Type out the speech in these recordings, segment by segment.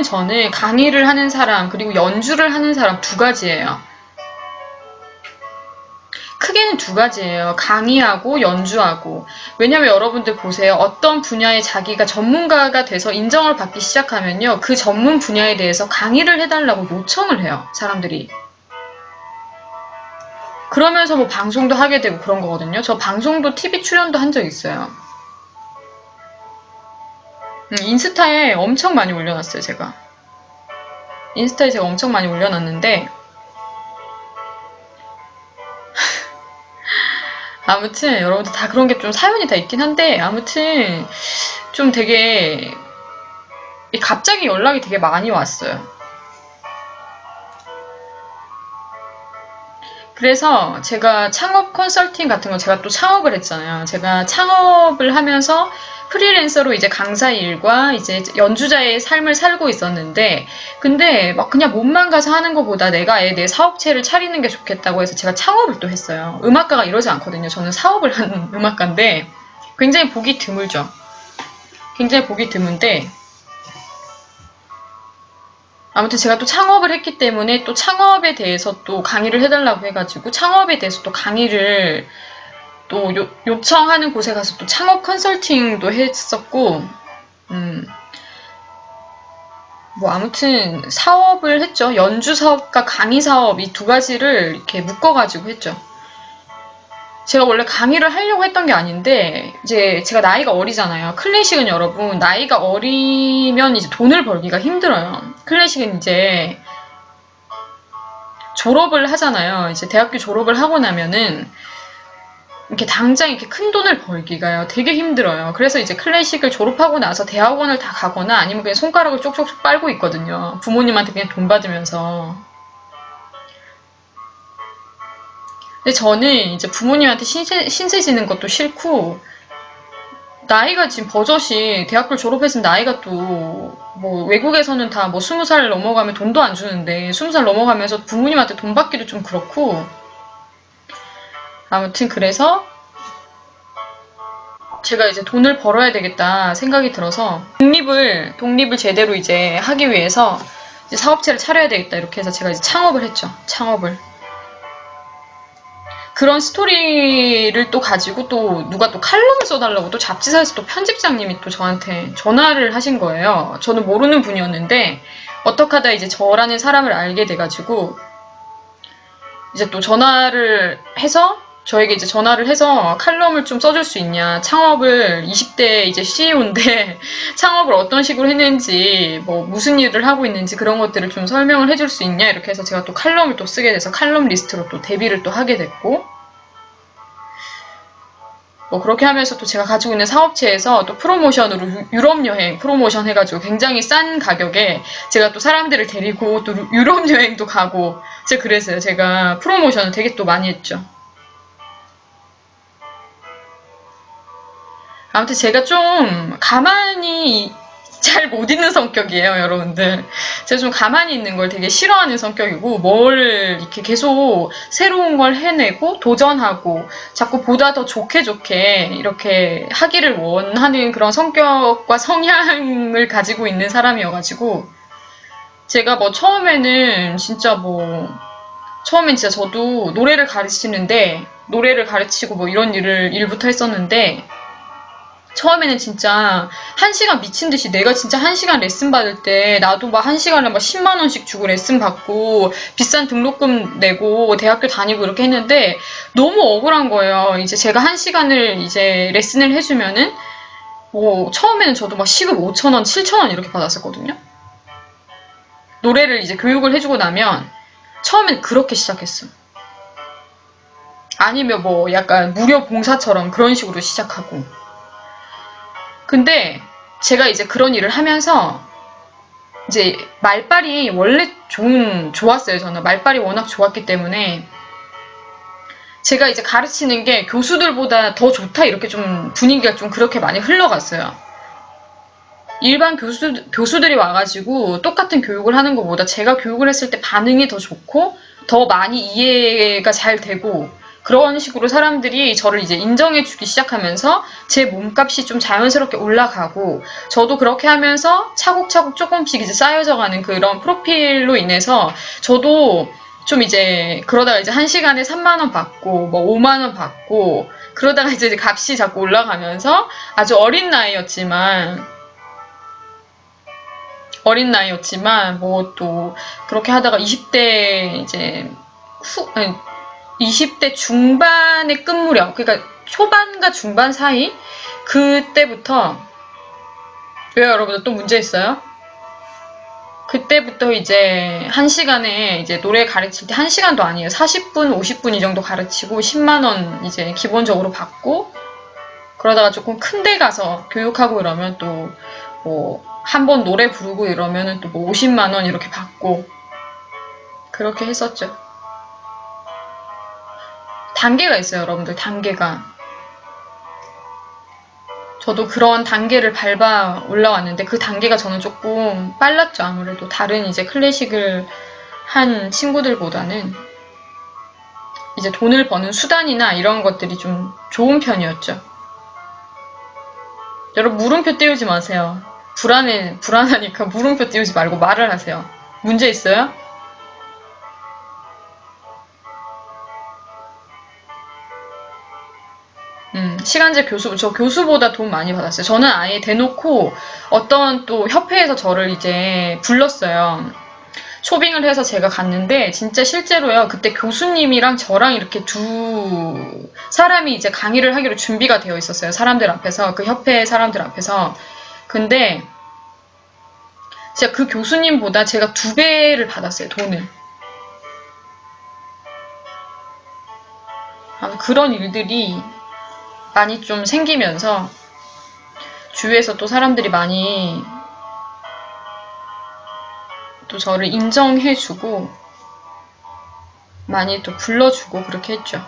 사실은 저는 강의를 하는 사람 그리고 연주를 하는 사람 두 가지예요. 크게는 두 가지예요. 강의하고 연주하고. 왜냐면 여러분들 보세요. 어떤 분야에 자기가 전문가가 돼서 인정을 받기 시작하면요. 그 전문 분야에 대해서 강의를 해달라고 요청을 해요. 사람들이. 그러면서 뭐 방송도 하게 되고 그런 거거든요. 저 방송도 TV 출연도 한 적 있어요. 인스타에 엄청 많이 올려놨어요. 제가. 인스타에 제가 엄청 많이 올려놨는데 아무튼 여러분들 다 그런 게 좀 사연이 다 있긴 한데 아무튼 좀 되게 갑자기 연락이 되게 많이 왔어요. 그래서 제가 창업 컨설팅 같은 거 제가 또 창업을 했잖아요. 제가 창업을 하면서 프리랜서로 이제 강사 일과 이제 연주자의 삶을 살고 있었는데 근데 막 그냥 몸만 가서 하는 것보다 내가 아예 내 사업체를 차리는 게 좋겠다고 해서 제가 창업을 또 했어요. 음악가가 이러지 않거든요. 저는 사업을 하는 음악가인데 굉장히 보기 드물죠. 굉장히 보기 드문데 아무튼 제가 또 창업을 했기 때문에 또 창업에 대해서 또 강의를 해달라고 해가지고 창업에 대해서 또 강의를 또 요청하는 곳에 가서 또 창업 컨설팅도 했었고 뭐 아무튼 사업을 했죠. 연주 사업과 강의 사업 이 두 가지를 이렇게 묶어가지고 했죠. 제가 원래 강의를 하려고 했던 게 아닌데 이제 제가 나이가 어리잖아요. 클래식은 여러분 나이가 어리면 이제 돈을 벌기가 힘들어요. 클래식은 이제 졸업을 하잖아요. 이제 대학교 졸업을 하고 나면은 이렇게 당장 이렇게 큰 돈을 벌기가요. 되게 힘들어요. 그래서 이제 클래식을 졸업하고 나서 대학원을 다 가거나 아니면 그냥 손가락을 쪽쪽쪽 빨고 있거든요. 부모님한테 그냥 돈 받으면서. 근데 저는 이제 부모님한테 신세 지는 것도 싫고 나이가 지금 버젓이 대학교를 졸업했으면 나이가 또 뭐 외국에서는 다 뭐 20살 넘어가면 돈도 안 주는데 20살 넘어가면서 부모님한테 돈 받기도 좀 그렇고 아무튼 그래서 제가 이제 돈을 벌어야 되겠다 생각이 들어서 독립을 제대로 이제 하기 위해서 이제 사업체를 차려야 되겠다 이렇게 해서 제가 이제 창업을 했죠. 창업을. 그런 스토리를 또 가지고 또 누가 또 칼럼을 써달라고 또 잡지사에서 또 편집장님이 또 저한테 전화를 하신 거예요. 저는 모르는 분이었는데 어떻게 하다 이제 저라는 사람을 알게 돼가지고 이제 또 전화를 해서 저에게 이제 전화를 해서 칼럼을 좀 써줄 수 있냐. 창업을 20대 이제 CEO인데 창업을 어떤 식으로 했는지 뭐 무슨 일을 하고 있는지 그런 것들을 좀 설명을 해줄 수 있냐 이렇게 해서 제가 또 칼럼을 또 쓰게 돼서 칼럼 리스트로 또 데뷔를 또 하게 됐고 뭐 그렇게 하면서 또 제가 가지고 있는 사업체에서 또 프로모션으로 유럽 여행 프로모션 해가지고 굉장히 싼 가격에 제가 또 사람들을 데리고 또 유럽 여행도 가고 제가 그랬어요. 제가 프로모션을 되게 또 많이 했죠. 아무튼 제가 좀 가만히 잘 못 있는 성격이에요, 여러분들. 제가 좀 가만히 있는 걸 되게 싫어하는 성격이고 뭘 이렇게 계속 새로운 걸 해내고 도전하고 자꾸 보다 더 좋게 이렇게 하기를 원하는 그런 성격과 성향을 가지고 있는 사람이어가지고 제가 뭐 처음엔 진짜 저도 노래를 가르치고 뭐 이런 일부터 했었는데 처음에는 진짜 1시간 미친 듯이 내가 진짜 1시간 레슨 받을 때 나도 막 1시간에 막 10만 원씩 주고 레슨 받고 비싼 등록금 내고 대학교 다니고 이렇게 했는데 너무 억울한 거예요. 이제 제가 1시간을 이제 레슨을 해주면은 뭐 처음에는 저도 막 시급 5,000원, 7,000원 이렇게 받았었거든요. 노래를 이제 교육을 해주고 나면 처음엔 그렇게 시작했어. 아니면 뭐 약간 무료 봉사처럼 그런 식으로 시작하고 근데 제가 이제 그런 일을 하면서 이제 말빨이 원래 좋았어요. 저는 말빨이 워낙 좋았기 때문에 제가 이제 가르치는 게 교수들보다 더 좋다 이렇게 좀 분위기가 좀 그렇게 많이 흘러갔어요. 일반 교수들이 와가지고 똑같은 교육을 하는 것보다 제가 교육을 했을 때 반응이 더 좋고 더 많이 이해가 잘 되고 그런 식으로 사람들이 저를 이제 인정해주기 시작하면서 제 몸값이 좀 자연스럽게 올라가고 저도 그렇게 하면서 차곡차곡 조금씩 이제 쌓여져가는 그런 프로필로 인해서 저도 좀 이제 그러다가 이제 1시간에 3만 원 받고 뭐 5만 원 받고 그러다가 이제 값이 자꾸 올라가면서 아주 어린 나이였지만 뭐 또 그렇게 하다가 20대 이제 20대 중반의 끝무렵, 그러니까 초반과 중반 사이 그때부터 왜요 여러분들 또 문제 있어요? 그때부터 이제 1시간에 이제 노래 가르칠 때 1시간도 아니에요. 40분, 50분 이 정도 가르치고 10만 원 이제 기본적으로 받고 그러다가 조금 큰 데 가서 교육하고 이러면 또 뭐 한 번 노래 부르고 이러면은 또 뭐 50만 원 이렇게 받고 그렇게 했었죠. 단계가 있어요, 여러분들. 단계가. 저도 그런 단계를 밟아 올라왔는데 그 단계가 저는 조금 빨랐죠. 아무래도 다른 이제 클래식을 한 친구들보다는 이제 돈을 버는 수단이나 이런 것들이 좀 좋은 편이었죠. 여러분 물음표 띄우지 마세요. 불안하니까 물음표 띄우지 말고 말을 하세요. 문제 있어요? 시간제 교수, 저 교수보다 돈 많이 받았어요. 저는 아예 대놓고 어떤 또 협회에서 저를 이제 불렀어요. 초빙을 해서 제가 갔는데 진짜 실제로요. 그때 교수님이랑 저랑 이렇게 두 사람이 이제 강의를 하기로 준비가 되어 있었어요. 사람들 앞에서, 그 협회 사람들 앞에서. 근데 진짜 그 교수님보다 제가 2배를 받았어요. 돈을. 그런 일들이 많이 좀 생기면서 주위에서 또 사람들이 많이 또 저를 인정해주고 많이 또 불러주고 그렇게 했죠.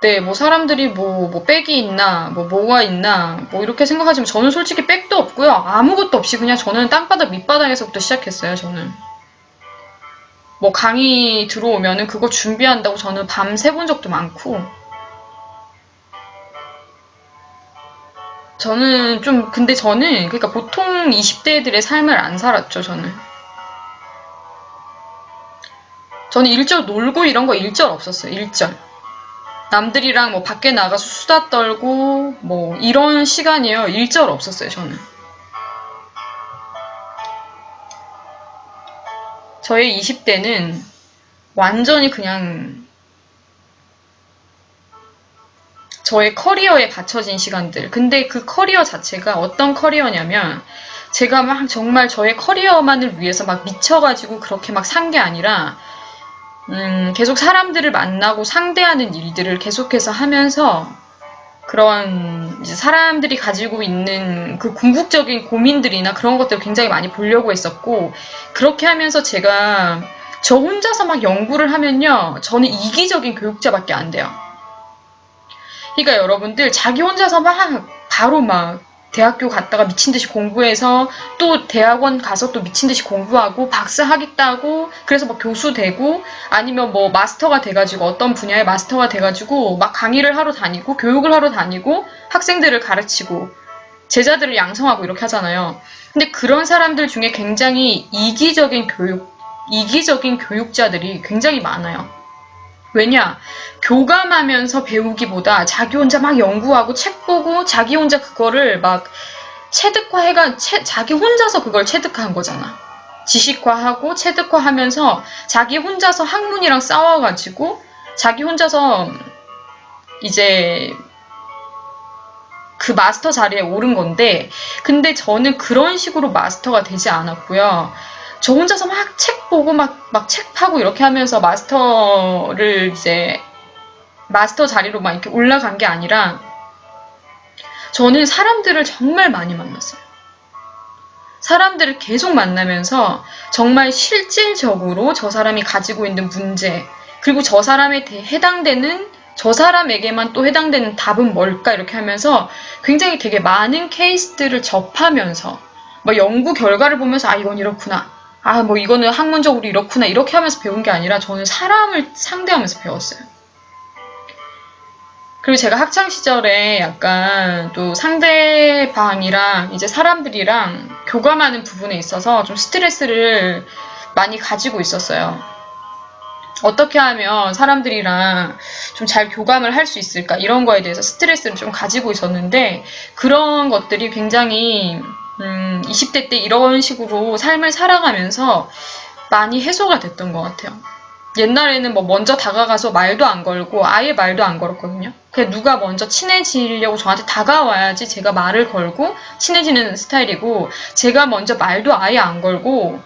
네, 뭐 사람들이 뭐 백이 있나, 뭐가 있나, 뭐 이렇게 생각하지만 저는 솔직히 백도 없고요. 아무것도 없이 그냥 저는 땅바닥 밑바닥에서부터 시작했어요. 저는. 뭐 강의 들어오면은 그거 준비한다고 저는 밤 새본 적도 많고 저는 좀 근데 저는 그러니까 보통 20대들의 삶을 안 살았죠. 저는 일절 놀고 이런 거 일절 없었어요. 일절 남들이랑 뭐 밖에 나가서 수다 떨고 뭐 이런 시간이요. 일절 없었어요. 저는 저의 20대는 완전히 그냥 저의 커리어에 바쳐진 시간들. 근데 그 커리어 자체가 어떤 커리어냐면 제가 막 정말 저의 커리어만을 위해서 막 미쳐가지고 그렇게 막 산 게 아니라 계속 사람들을 만나고 상대하는 일들을 계속해서 하면서 그런 이제 사람들이 가지고 있는 그 궁극적인 고민들이나 그런 것들을 굉장히 많이 보려고 했었고 그렇게 하면서 제가 저 혼자서 막 연구를 하면요. 저는 이기적인 교육자밖에 안 돼요. 그러니까 여러분들 자기 혼자서 막 바로 막 대학교 갔다가 미친듯이 공부해서 또 대학원 가서 또 미친듯이 공부하고 박사 학위 따고 그래서 막 교수 되고 아니면 뭐 마스터가 돼가지고 어떤 분야의 마스터가 돼가지고 막 강의를 하러 다니고 교육을 하러 다니고 학생들을 가르치고 제자들을 양성하고 이렇게 하잖아요. 근데 그런 사람들 중에 굉장히 이기적인 교육자들이 굉장히 많아요. 왜냐? 교감하면서 배우기보다 자기 혼자 막 연구하고 책 보고 자기 혼자 그거를 막 자기 혼자서 그걸 체득한 거잖아. 지식화하고 체득화하면서 자기 혼자서 학문이랑 싸워가지고 자기 혼자서 이제 그 마스터 자리에 오른 건데 근데 저는 그런 식으로 마스터가 되지 않았고요. 저 혼자서 막 책 보고 막 책 파고 이렇게 하면서 마스터를 이제 마스터 자리로 막 이렇게 올라간 게 아니라 저는 사람들을 정말 많이 만났어요. 사람들을 계속 만나면서 정말 실질적으로 저 사람이 가지고 있는 문제 그리고 저 사람에 대해 해당되는 저 사람에게만 또 해당되는 답은 뭘까 이렇게 하면서 굉장히 되게 많은 케이스들을 접하면서 막 연구 결과를 보면서 아 이건 이렇구나. 아 뭐 이거는 학문적으로 이렇구나. 이렇게 하면서 배운 게 아니라 저는 사람을 상대하면서 배웠어요. 그리고 제가 학창 시절에 약간 또 상대방이랑 이제 사람들이랑 교감하는 부분에 있어서 좀 스트레스를 많이 가지고 있었어요. 어떻게 하면 사람들이랑 좀 잘 교감을 할 수 있을까 이런 거에 대해서 스트레스를 좀 가지고 있었는데 그런 것들이 굉장히 20대 때 이런 식으로 삶을 살아가면서 많이 해소가 됐던 것 같아요. 옛날에는 뭐 먼저 다가가서 말도 안 걸고 아예 말도 안 걸었거든요. 그냥 누가 먼저 친해지려고 저한테 다가와야지 제가 말을 걸고 친해지는 스타일이고 제가 먼저 말도 아예 안 걸고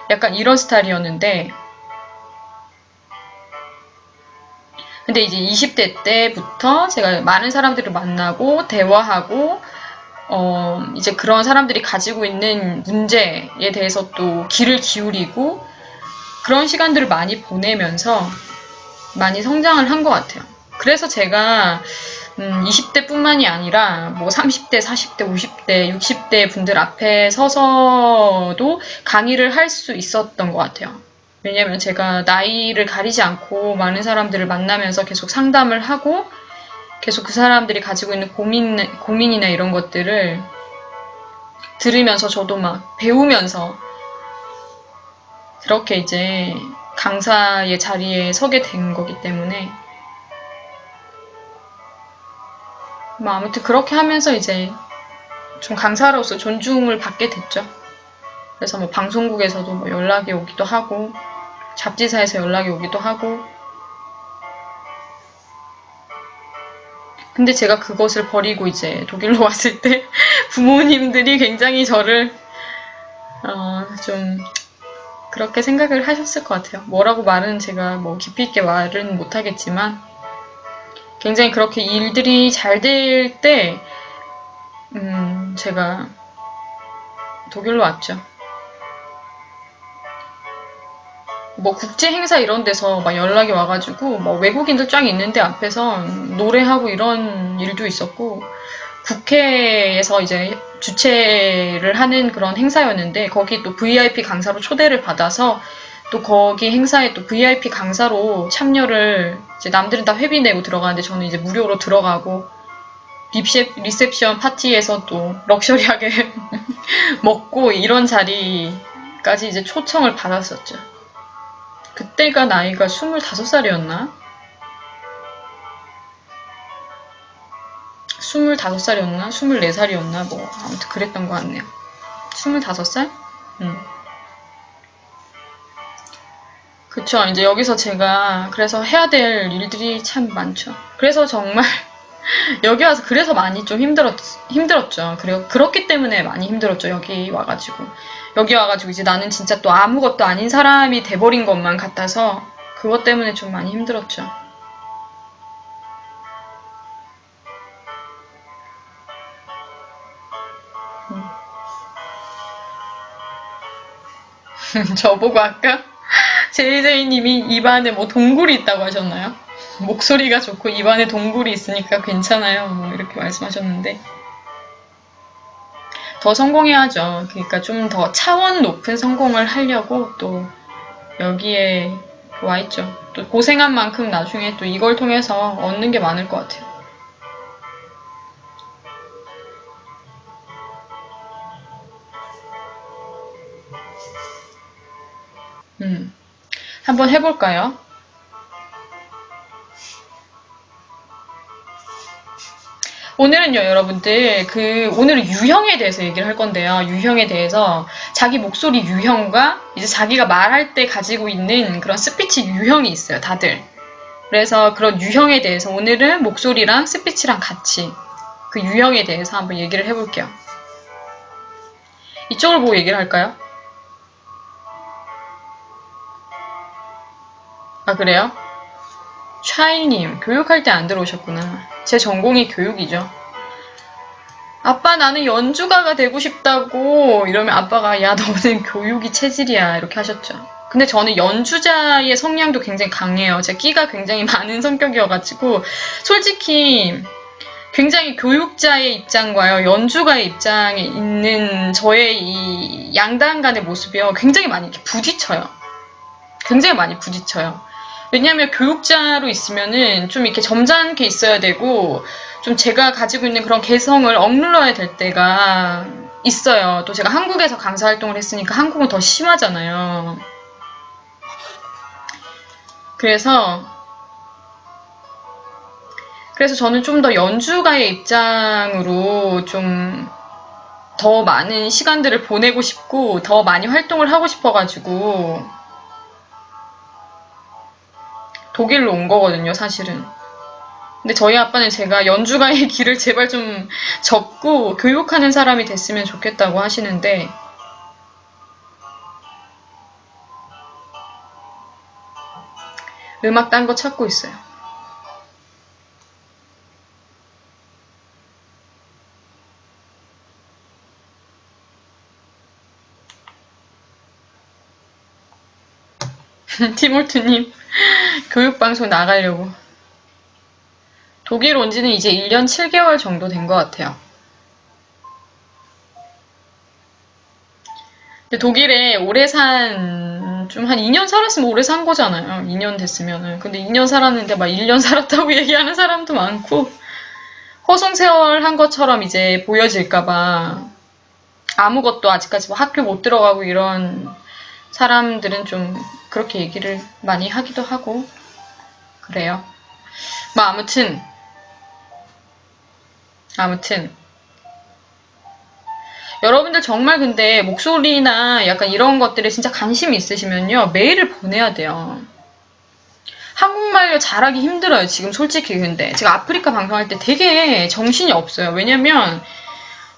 약간 이런 스타일이었는데 근데 이제 20대 때부터 제가 많은 사람들을 만나고 대화하고 이제 그런 사람들이 가지고 있는 문제에 대해서 또 귀를 기울이고 그런 시간들을 많이 보내면서 많이 성장을 한 것 같아요. 그래서 제가 20대뿐만이 아니라 뭐 30대, 40대, 50대, 60대 분들 앞에 서서도 강의를 할 수 있었던 것 같아요. 왜냐면 제가 나이를 가리지 않고 많은 사람들을 만나면서 계속 상담을 하고 계속 그 사람들이 가지고 있는 고민이나 이런 것들을 들으면서 저도 막 배우면서 그렇게 이제 강사의 자리에 서게 된 거기 때문에 뭐 아무튼 그렇게 하면서 이제 좀 강사로서 존중을 받게 됐죠. 그래서 뭐 방송국에서도 뭐 연락이 오기도 하고 잡지사에서 연락이 오기도 하고 근데 제가 그것을 버리고 이제 독일로 왔을 때 부모님들이 굉장히 저를 좀 그렇게 생각을 하셨을 것 같아요. 뭐라고 말은 제가 뭐 깊이 있게 말은 못하겠지만 굉장히 그렇게 일들이 잘 될 때 제가 독일로 왔죠. 뭐 국제 행사 이런 데서 막 연락이 와가지고 뭐 외국인들 쫙 있는데 앞에서 노래하고 이런 일도 있었고 국회에서 이제 주최를 하는 그런 행사였는데 거기 또 VIP 강사로 초대를 받아서 또 거기 행사에 또 VIP 강사로 참여를 이제 남들은 다 회비 내고 들어가는데 저는 이제 무료로 들어가고 리셉션 파티에서 또 럭셔리하게 먹고 이런 자리까지 이제 초청을 받았었죠. 그때가 나이가 25살이었나? 25살이었나? 24살이었나? 뭐 아무튼 그랬던 것 같네요. 25살? 그쵸. 이제 여기서 제가 그래서 해야 될 일들이 참 많죠. 그래서 정말 여기 와서 그래서 많이 좀 힘들었죠. 그리고 그렇기 때문에 많이 힘들었죠. 여기 와가지고 이제 나는 진짜 또 아무것도 아닌 사람이 돼버린 것만 같아서 그것 때문에 좀 많이 힘들었죠. 저보고 아까 JJ님이 입안에 뭐 동굴이 있다고 하셨나요? 목소리가 좋고 입안에 동굴이 있으니까 괜찮아요. 뭐 이렇게 말씀하셨는데 더 성공해야죠. 그러니까 좀 더 차원 높은 성공을 하려고 또 여기에 와 있죠. 또 고생한 만큼 나중에 또 이걸 통해서 얻는 게 많을 것 같아요. 한번 해볼까요? 오늘은요, 여러분들, 오늘은 유형에 대해서 얘기를 할 건데요. 유형에 대해서 자기 목소리 유형과 이제 자기가 말할 때 가지고 있는 그런 스피치 유형이 있어요, 다들. 그래서 그런 유형에 대해서 오늘은 목소리랑 스피치랑 같이 그 유형에 대해서 한번 얘기를 해볼게요. 이쪽을 보고 얘기를 할까요? 아, 그래요? 샤이님, 교육할 때 안 들어오셨구나. 제 전공이 교육이죠. 아빠 나는 연주가가 되고 싶다고 이러면 아빠가 야 너는 교육이 체질이야 이렇게 하셨죠. 근데 저는 연주자의 성향도 굉장히 강해요. 제 끼가 굉장히 많은 성격이어가지고 솔직히 굉장히 교육자의 입장과요, 연주가의 입장에 있는 저의 이 양당 간의 모습이요, 굉장히 많이 이렇게 부딪혀요. 굉장히 많이 부딪혀요. 왜냐하면 교육자로 있으면은 좀 이렇게 점잖게 있어야 되고, 좀 제가 가지고 있는 그런 개성을 억눌러야 될 때가 있어요. 또 제가 한국에서 강사 활동을 했으니까 한국은 더 심하잖아요. 그래서 저는 좀 더 연주가의 입장으로 좀 더 많은 시간들을 보내고 싶고, 더 많이 활동을 하고 싶어가지고, 독일로 온 거거든요, 사실은. 근데 저희 아빠는 제가 연주가의 길을 제발 좀 접고 교육하는 사람이 됐으면 좋겠다고 하시는데, 음악 딴 거 찾고 있어요. 티몰트님, 교육방송 나가려고. 독일 온 지는 이제 1년 7개월 정도 된 것 같아요. 근데 독일에 오래 좀 한 2년 살았으면 오래 산 거잖아요. 2년 됐으면은. 근데 2년 살았는데 막 1년 살았다고 얘기하는 사람도 많고, 허송세월 한 것처럼 이제 보여질까봐 아무것도 아직까지 뭐 학교 못 들어가고 이런 사람들은 좀 그렇게 얘기를 많이 하기도 하고 그래요. 뭐 아무튼 여러분들 정말 근데 목소리나 약간 이런 것들에 진짜 관심이 있으시면요, 메일을 보내야 돼요. 한국말로 잘하기 힘들어요, 지금 솔직히. 근데 제가 아프리카 방송할 때 되게 정신이 없어요. 왜냐면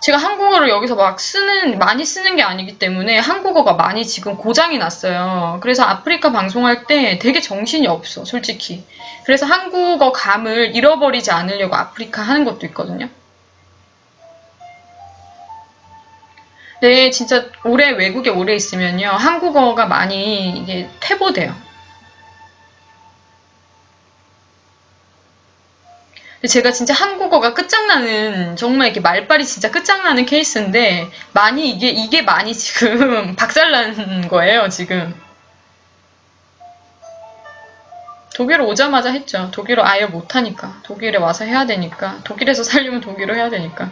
제가 한국어를 여기서 많이 쓰는 게 아니기 때문에 한국어가 많이 지금 고장이 났어요. 그래서 아프리카 방송할 때 되게 정신이 없어, 솔직히. 그래서 한국어 감을 잃어버리지 않으려고 아프리카 하는 것도 있거든요. 네, 진짜 외국에 오래 있으면요, 한국어가 많이 이게 퇴보돼요. 근데 제가 진짜 한국어가 끝장나는, 정말 이렇게 말빨이 진짜 끝장나는 케이스인데, 이게 많이 지금 박살난 거예요, 지금. 독일에 오자마자 했죠. 독일어 아예 못하니까. 독일에 와서 해야 되니까. 독일에서 살려면 독일어 해야 되니까.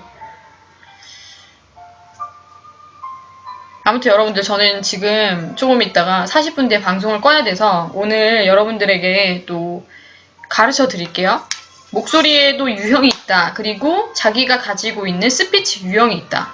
아무튼 여러분들, 저는 지금 조금 있다가 40분 뒤에 방송을 꺼야 돼서 오늘 여러분들에게 또 가르쳐 드릴게요. 목소리에도 유형이 있다. 그리고 자기가 가지고 있는 스피치 유형이 있다.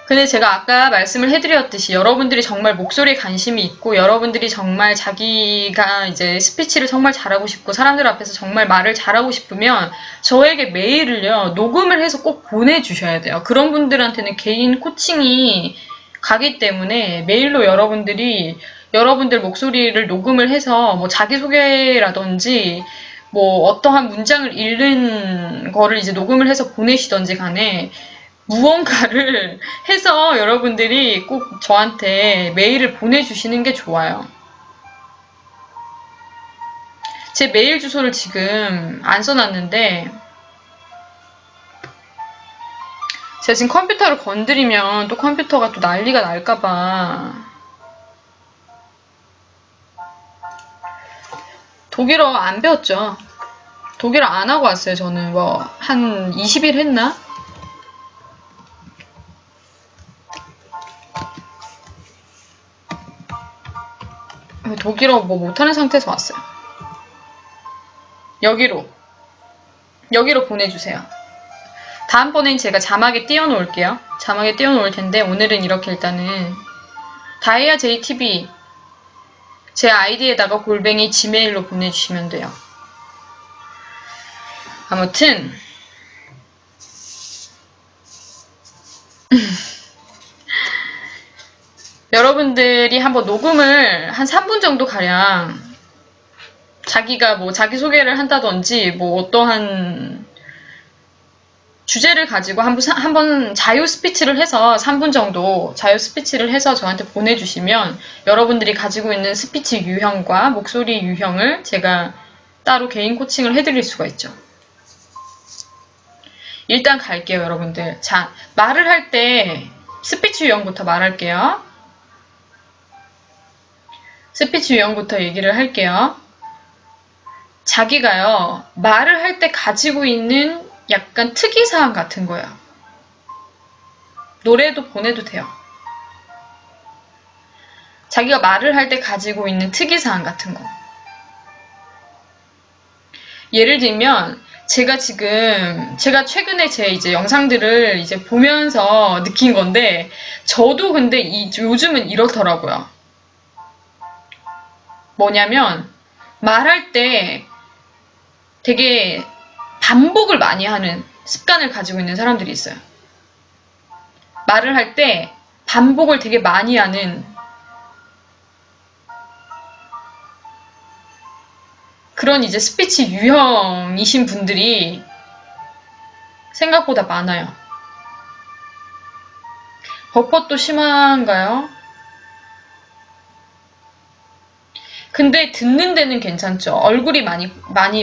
근데 제가 아까 말씀을 해드렸듯이 여러분들이 정말 목소리에 관심이 있고, 여러분들이 정말 자기가 이제 스피치를 정말 잘하고 싶고 사람들 앞에서 정말 말을 잘하고 싶으면 저에게 메일을요, 녹음을 해서 꼭 보내주셔야 돼요. 그런 분들한테는 개인 코칭이 가기 때문에 메일로 여러분들 목소리를 녹음을 해서 뭐 자기소개라든지 뭐 어떠한 문장을 읽는 거를 이제 녹음을 해서 보내시던지 간에 무언가를 해서 여러분들이 꼭 저한테 메일을 보내주시는 게 좋아요. 제 메일 주소를 지금 안 써놨는데, 제가 지금 컴퓨터를 건드리면 또 컴퓨터가 또 난리가 날까봐. 독일어 안 배웠죠. 독일어 안 하고 왔어요. 저는 뭐 한 20일 했나? 독일어 뭐 못하는 상태에서 왔어요. 여기로 보내주세요. 다음번엔 제가 자막에 띄워놓을게요. 자막에 띄워놓을 텐데, 오늘은 이렇게 일단은 다이아 JTV 제 아이디에다가 @ gmail로 보내주시면 돼요. 아무튼 여러분들이 한번 녹음을 한 3분 정도 가량 자기가 뭐 자기소개를 한다든지 뭐 어떠한 주제를 가지고 한번 자유 스피치를 해서 3분 정도 자유 스피치를 해서 저한테 보내주시면 여러분들이 가지고 있는 스피치 유형과 목소리 유형을 제가 따로 개인 코칭을 해드릴 수가 있죠. 일단 갈게요, 여러분들. 자, 말을 할 때 스피치 유형부터 말할게요. 스피치 유형부터 얘기를 할게요. 자기가요, 말을 할 때 가지고 있는 약간 특이사항 같은 거예요. 노래도 보내도 돼요. 자기가 말을 할 때 가지고 있는 특이사항 같은 거. 예를 들면, 제가 최근에 제 이제 영상들을 이제 보면서 느낀 건데, 저도 근데 요즘은 이렇더라고요. 뭐냐면, 말할 때 되게 반복을 많이 하는 습관을 가지고 있는 사람들이 있어요. 말을 할 때 반복을 되게 많이 하는 그런 이제 스피치 유형이신 분들이 생각보다 많아요. 벚꽃도 심한가요? 근데 듣는 데는 괜찮죠. 얼굴이 많이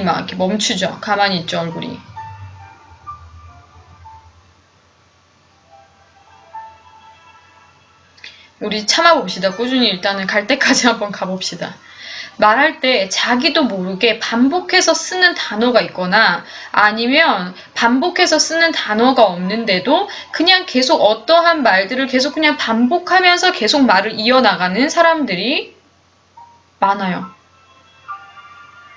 막 이렇게 멈추죠. 가만히 있죠, 얼굴이. 우리 참아봅시다. 꾸준히 일단은 갈 때까지 한번 가봅시다. 말할 때 자기도 모르게 반복해서 쓰는 단어가 있거나 아니면 반복해서 쓰는 단어가 없는데도 그냥 계속 어떠한 말들을 계속 그냥 반복하면서 계속 말을 이어나가는 사람들이 많아요.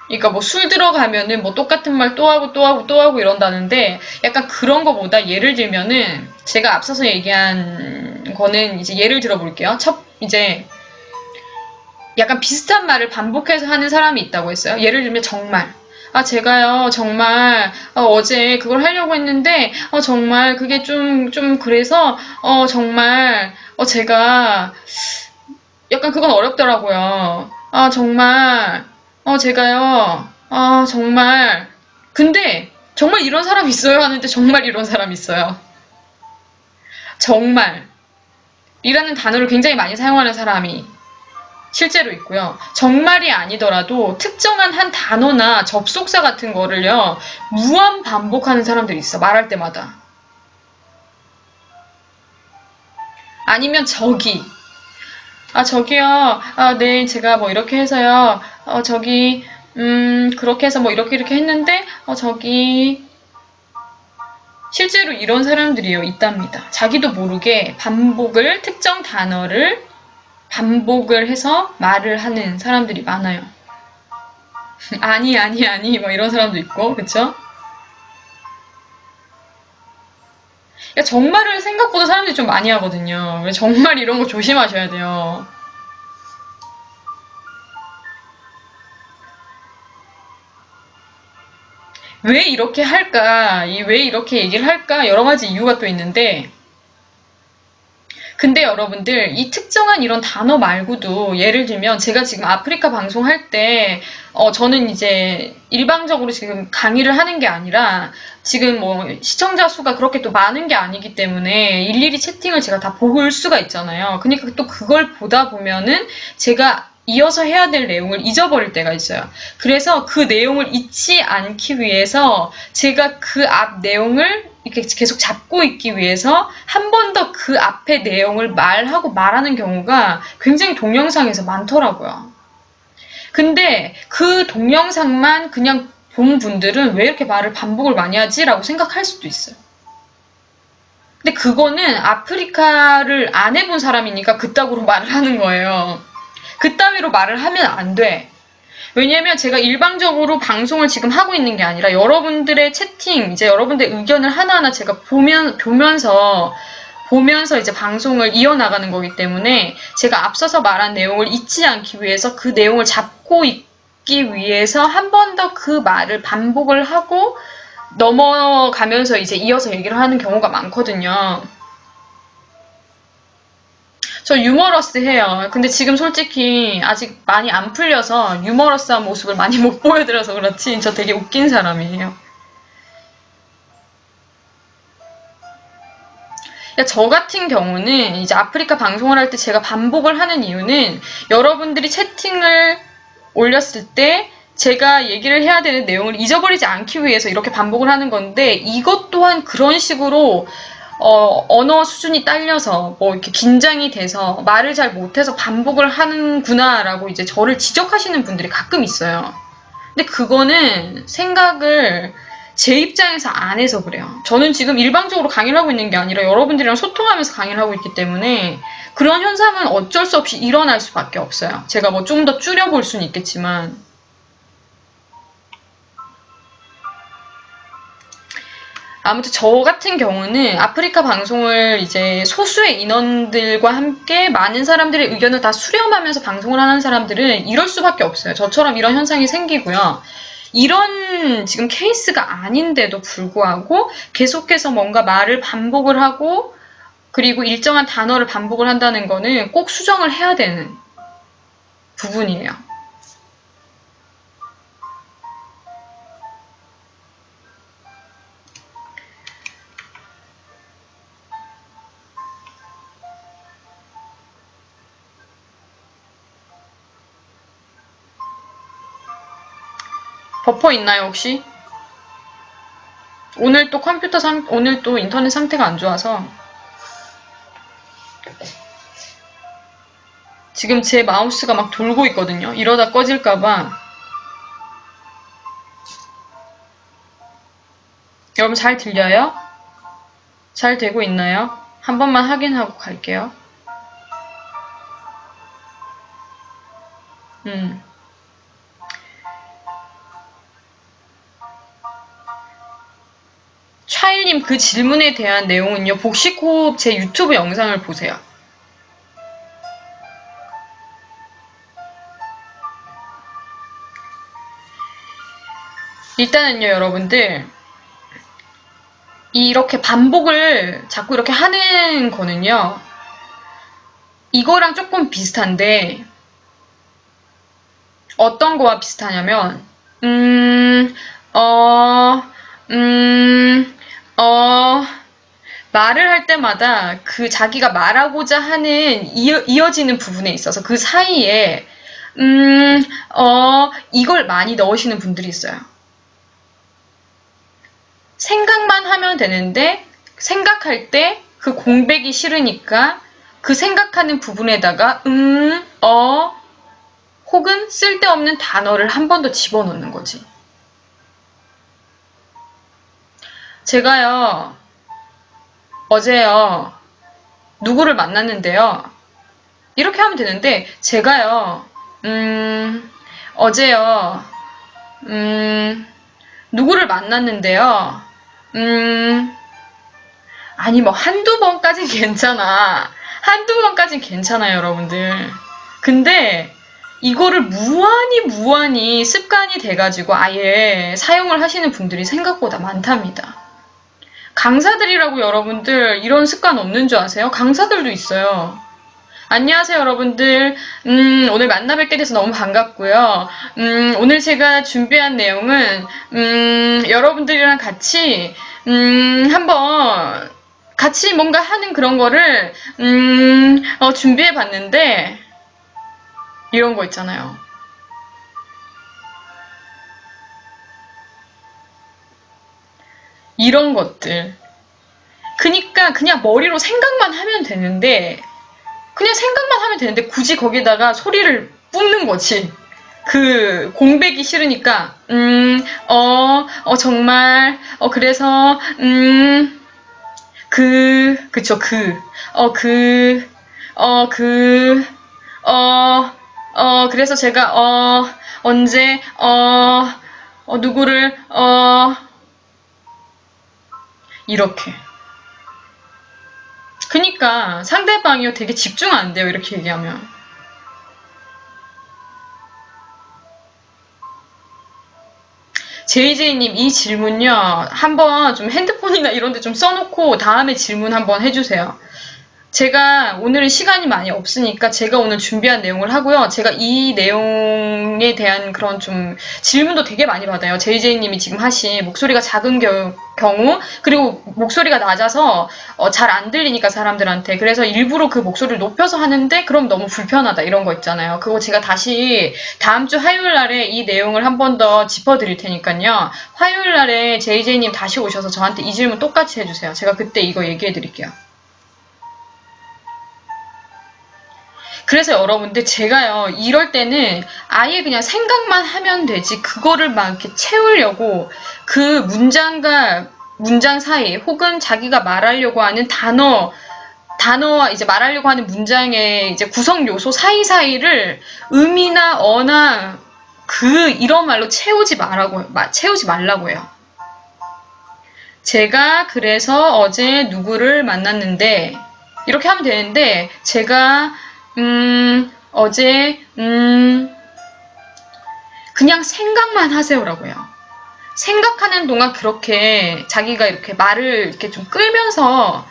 그러니까 뭐 술 들어가면은 뭐 똑같은 말 또 하고 또 하고 또 하고 이런다는데 약간 그런 거보다 예를 들면은 제가 앞서서 얘기한 거는 이제 예를 들어볼게요. 이제 약간 비슷한 말을 반복해서 하는 사람이 있다고 했어요. 예를 들면 정말. 제가요, 정말, 어제 그걸 하려고 했는데, 정말, 그게 좀 그래서, 정말, 제가, 약간 그건 어렵더라고요. 정말, 제가요, 정말. 근데, 정말 이런 사람 있어요? 하는데, 정말 이런 사람 있어요. 정말. 이라는 단어를 굉장히 많이 사용하는 사람이 실제로 있고요. 정말이 아니더라도 특정한 한 단어나 접속사 같은 거를요, 무한 반복하는 사람들이 있어. 말할 때마다. 아니면 저기요. 네, 제가 뭐 이렇게 해서요. 그렇게 해서 뭐 이렇게 했는데, 실제로 이런 사람들이요, 있답니다. 자기도 모르게 특정 단어를 반복을 해서 말을 하는 사람들이 많아요. 아니, 뭐 이런 사람도 있고, 그쵸? 그러니까 정말을 생각보다 사람들이 좀 많이 하거든요. 정말 이런 거 조심하셔야 돼요. 왜 이렇게 할까? 왜 이렇게 얘기를 할까? 여러 가지 이유가 또 있는데, 근데 여러분들 이 특정한 이런 단어 말고도 예를 들면 제가 지금 아프리카 방송할 때 저는 이제 일방적으로 지금 강의를 하는 게 아니라 지금 뭐 시청자 수가 그렇게 또 많은 게 아니기 때문에 일일이 채팅을 제가 다 볼 수가 있잖아요. 그러니까 또 그걸 보다 보면은 제가 이어서 해야 될 내용을 잊어버릴 때가 있어요. 그래서 그 내용을 잊지 않기 위해서 제가 그 앞 내용을 이렇게 계속 잡고 있기 위해서 한 번 더 그 앞의 내용을 말하는 경우가 굉장히 동영상에서 많더라고요. 근데 그 동영상만 그냥 본 분들은 왜 이렇게 말을 반복을 많이 하지? 라고 생각할 수도 있어요. 근데 그거는 아프리카를 안 해본 사람이니까 그따구로 말을 하는 거예요. 그따위로 말을 하면 안 돼. 왜냐면 제가 일방적으로 방송을 지금 하고 있는 게 아니라 여러분들의 채팅, 이제 여러분들의 의견을 하나하나 제가 보면서 이제 방송을 이어나가는 거기 때문에 제가 앞서서 말한 내용을 잊지 않기 위해서 그 내용을 잡고 있기 위해서 한 번 더 그 말을 반복을 하고 넘어가면서 이제 이어서 얘기를 하는 경우가 많거든요. 저 유머러스해요. 근데 지금 솔직히 아직 많이 안 풀려서 유머러스한 모습을 많이 못 보여드려서 그렇지 저 되게 웃긴 사람이에요. 그러니까 저 같은 경우는 이제 아프리카 방송을 할 때 제가 반복을 하는 이유는 여러분들이 채팅을 올렸을 때 제가 얘기를 해야 되는 내용을 잊어버리지 않기 위해서 이렇게 반복을 하는 건데 이것 또한 그런 식으로 언어 수준이 딸려서 뭐 이렇게 긴장이 돼서 말을 잘 못해서 반복을 하는구나라고 이제 저를 지적하시는 분들이 가끔 있어요. 근데 그거는 생각을 제 입장에서 안 해서 그래요. 저는 지금 일방적으로 강의를 하고 있는 게 아니라 여러분들이랑 소통하면서 강의를 하고 있기 때문에 그런 현상은 어쩔 수 없이 일어날 수밖에 없어요. 제가 뭐 좀 더 줄여볼 수는 있겠지만 아무튼 저 같은 경우는 아프리카 방송을 이제 소수의 인원들과 함께 많은 사람들의 의견을 다 수렴하면서 방송을 하는 사람들은 이럴 수밖에 없어요. 저처럼 이런 현상이 생기고요. 이런 지금 케이스가 아닌데도 불구하고 계속해서 뭔가 말을 반복을 하고 그리고 일정한 단어를 반복을 한다는 거는 꼭 수정을 해야 되는 부분이에요. 버퍼 있나요, 혹시? 오늘 또 오늘 또 인터넷 상태가 안 좋아서. 지금 제 마우스가 막 돌고 있거든요. 이러다 꺼질까봐. 여러분 잘 들려요? 잘 되고 있나요? 한 번만 확인하고 갈게요. 차일님 그 질문에 대한 내용은요. 복식호흡 제 유튜브 영상을 보세요. 일단은요, 여러분들. 이렇게 반복을 자꾸 이렇게 하는 거는요. 이거랑 조금 비슷한데 어떤 거와 비슷하냐면 말을 할 때마다 그 자기가 말하고자 하는 이어지는 부분에 있어서 그 사이에 이걸 많이 넣으시는 분들이 있어요. 생각만 하면 되는데 생각할 때 그 공백이 싫으니까 그 생각하는 부분에다가 혹은 쓸데없는 단어를 한 번 더 집어넣는 거지. 제가요 어제요 누구를 만났는데요. 이렇게 하면 되는데 제가요 어제요 누구를 만났는데요. 아니 뭐 한두 번까진 괜찮아. 한두 번까진 괜찮아요, 여러분들. 근데 이거를 무한히 습관이 돼가지고 아예 사용을 하시는 분들이 생각보다 많답니다. 강사들이라고 여러분들 이런 습관 없는 줄 아세요? 강사들도 있어요. 안녕하세요, 여러분들. 오늘 만나 뵙게 돼서 너무 반갑고요. 오늘 제가 준비한 내용은 여러분들이랑 같이 한번 같이 뭔가 하는 그런 거를 준비해 봤는데 이런 거 있잖아요. 이런 것들. 그니까 그냥 머리로 생각만 하면 되는데 그냥 생각만 하면 되는데 굳이 거기다가 소리를 뿜는 거지. 그 공백이 싫으니까 정말 그래서 그쵸 그래서 제가 언제 누구를 이렇게. 그니까 상대방이요 되게 집중 안 돼요, 이렇게 얘기하면. JJ님 이 질문요 한번 좀 핸드폰이나 이런 데 좀 써놓고 다음에 질문 한번 해주세요. 제가 오늘은 시간이 많이 없으니까 제가 오늘 준비한 내용을 하고요. 제가 이 내용에 대한 그런 좀 질문도 되게 많이 받아요. JJ님이 지금 하신 목소리가 작은 경우, 그리고 목소리가 낮아서 잘 안 들리니까 사람들한테. 그래서 일부러 그 목소리를 높여서 하는데 그럼 너무 불편하다 이런 거 있잖아요. 그거 제가 다시 다음 주 화요일 날에 이 내용을 한 번 더 짚어드릴 테니까요. 화요일 날에 JJ님 다시 오셔서 저한테 이 질문 똑같이 해주세요. 제가 그때 이거 얘기해드릴게요. 그래서 여러분들 제가요 이럴 때는 아예 그냥 생각만 하면 되지 그거를 막 이렇게 채우려고 그 문장과 문장 사이 혹은 자기가 말하려고 하는 단어와 이제 말하려고 하는 문장의 이제 구성 요소 사이사이를 음이나 어나 이런 말로 채우지 말라고 해요. 제가 그래서 어제 누구를 만났는데 이렇게 하면 되는데 제가 어제, 그냥 생각만 하세요라고요. 생각하는 동안 그렇게 자기가 이렇게 말을 이렇게 좀 끌면서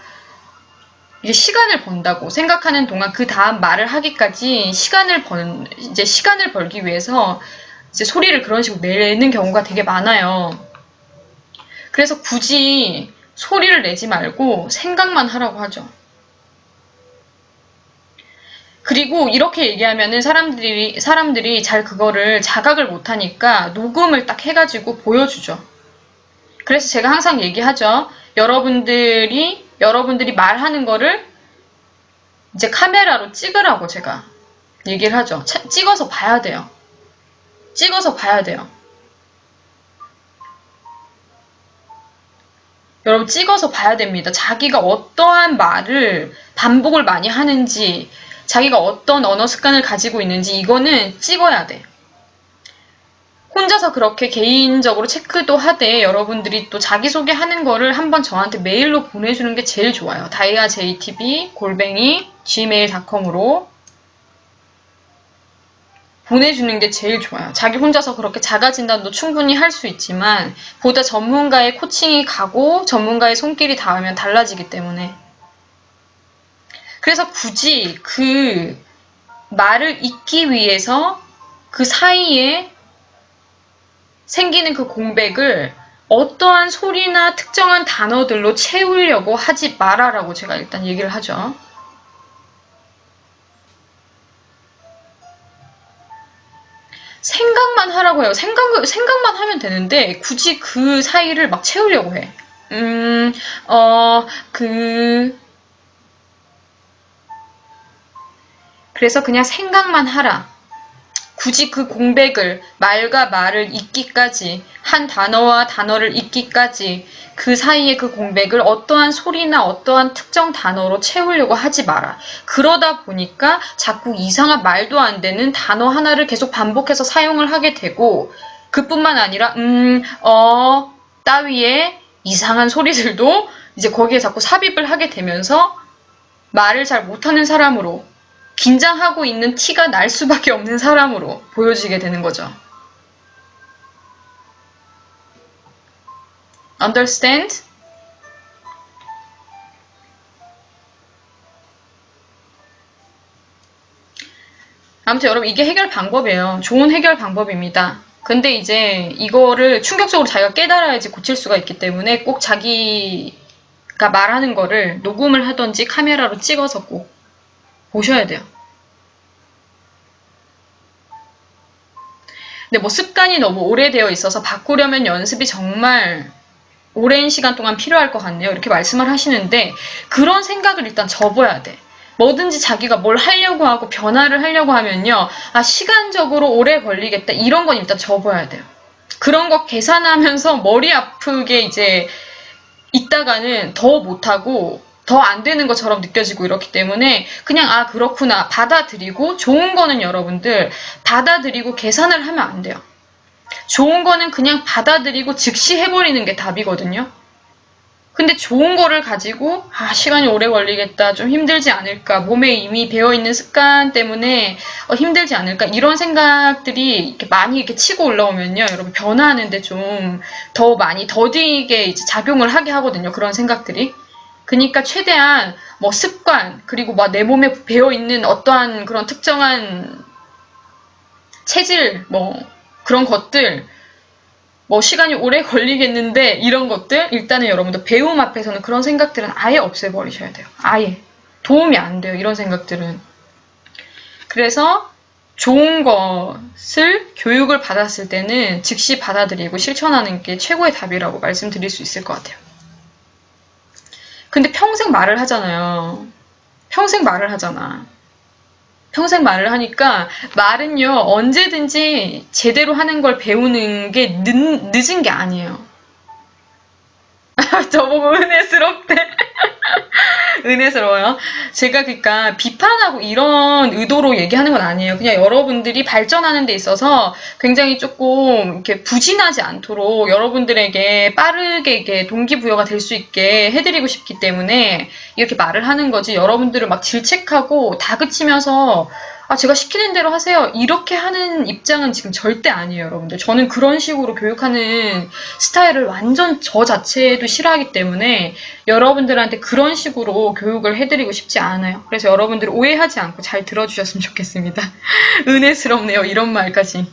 이제 시간을 번다고 생각하는 동안 그 다음 말을 하기까지 시간을 벌기 위해서 이제 소리를 그런 식으로 내는 경우가 되게 많아요. 그래서 굳이 소리를 내지 말고 생각만 하라고 하죠. 그리고 이렇게 얘기하면은 사람들이 잘 그거를 자각을 못하니까 녹음을 딱 해가지고 보여주죠. 그래서 제가 항상 얘기하죠. 여러분들이 말하는 거를 이제 카메라로 찍으라고 제가 얘기를 하죠. 찍어서 봐야 돼요. 찍어서 봐야 돼요. 여러분 찍어서 봐야 됩니다. 자기가 어떠한 말을 반복을 많이 하는지 자기가 어떤 언어 습관을 가지고 있는지 이거는 찍어야 돼. 혼자서 그렇게 개인적으로 체크도 하되 여러분들이 또 자기소개하는 거를 한번 저한테 메일로 보내주는 게 제일 좋아요. daiajtb@gmail.com으로 보내주는 게 제일 좋아요. 자기 혼자서 그렇게 자가진단도 충분히 할 수 있지만 보다 전문가의 코칭이 가고 전문가의 손길이 닿으면 달라지기 때문에 그래서 굳이 그 말을 잇기 위해서 그 사이에 생기는 그 공백을 어떠한 소리나 특정한 단어들로 채우려고 하지 마라라고 제가 일단 얘기를 하죠. 생각만 하라고 해요. 생각만 하면 되는데 굳이 그 사이를 막 채우려고 해. 그래서 그냥 생각만 하라. 굳이 그 공백을 말과 말을 잇기까지 한 단어와 단어를 잇기까지 그 사이에 그 공백을 어떠한 소리나 어떠한 특정 단어로 채우려고 하지 마라. 그러다 보니까 자꾸 이상한 말도 안 되는 단어 하나를 계속 반복해서 사용을 하게 되고 그뿐만 아니라 따위의 이상한 소리들도 이제 거기에 자꾸 삽입을 하게 되면서 말을 잘 못하는 사람으로 긴장하고 있는 티가 날 수밖에 없는 사람으로 보여지게 되는 거죠. Understand? 아무튼 여러분 이게 해결 방법이에요. 좋은 해결 방법입니다. 근데 이제 이거를 충격적으로 자기가 깨달아야지 고칠 수가 있기 때문에 꼭 자기가 말하는 거를 녹음을 하던지 카메라로 찍어서 꼭 보셔야 돼요. 근데 뭐 습관이 너무 오래되어 있어서 바꾸려면 연습이 정말 오랜 시간 동안 필요할 것 같네요. 이렇게 말씀을 하시는데 그런 생각을 일단 접어야 돼. 뭐든지 자기가 뭘 하려고 하고 변화를 하려고 하면요. 시간적으로 오래 걸리겠다. 이런 건 일단 접어야 돼요. 그런 거 계산하면서 머리 아프게 이제 있다가는 더 못하고 더 안 되는 것처럼 느껴지고 이렇기 때문에 그냥 그렇구나 받아들이고 좋은 거는 여러분들 받아들이고 계산을 하면 안 돼요. 좋은 거는 그냥 받아들이고 즉시 해버리는 게 답이거든요. 근데 좋은 거를 가지고 시간이 오래 걸리겠다 좀 힘들지 않을까 몸에 이미 배어있는 습관 때문에 힘들지 않을까 이런 생각들이 이렇게 많이 이렇게 치고 올라오면요 여러분 변화하는데 좀 더 많이 더디게 이제 작용을 하게 하거든요. 그런 생각들이 그러니까 최대한 뭐 습관, 그리고 막 내 몸에 배어있는 어떠한 그런 특정한 체질, 뭐 그런 것들, 뭐 시간이 오래 걸리겠는데 이런 것들 일단은 여러분들 배움 앞에서는 그런 생각들은 아예 없애버리셔야 돼요. 아예. 도움이 안 돼요. 이런 생각들은. 그래서 좋은 것을 교육을 받았을 때는 즉시 받아들이고 실천하는 게 최고의 답이라고 말씀드릴 수 있을 것 같아요. 근데 평생 말을 하잖아요. 평생 말을 하잖아. 평생 말을 하니까 말은요 언제든지 제대로 하는 걸 배우는 게 늦은 게 아니에요. 저보고 은혜스럽대. 은혜스러워요. 제가 그러니까 비판하고 이런 의도로 얘기하는 건 아니에요. 그냥 여러분들이 발전하는 데 있어서 굉장히 조금 이렇게 부진하지 않도록 여러분들에게 빠르게 동기부여가 될 수 있게 해드리고 싶기 때문에 이렇게 말을 하는 거지, 여러분들을 막 질책하고 다그치면서 아, 제가 시키는 대로 하세요, 이렇게 하는 입장은 지금 절대 아니에요, 여러분들. 저는 그런 식으로 교육하는 스타일을 완전 저 자체도 싫어하기 때문에 여러분들한테 그런 식으로 교육을 해드리고 싶지 않아요. 그래서 여러분들 오해하지 않고 잘 들어주셨으면 좋겠습니다. 은혜스럽네요, 이런 말까지.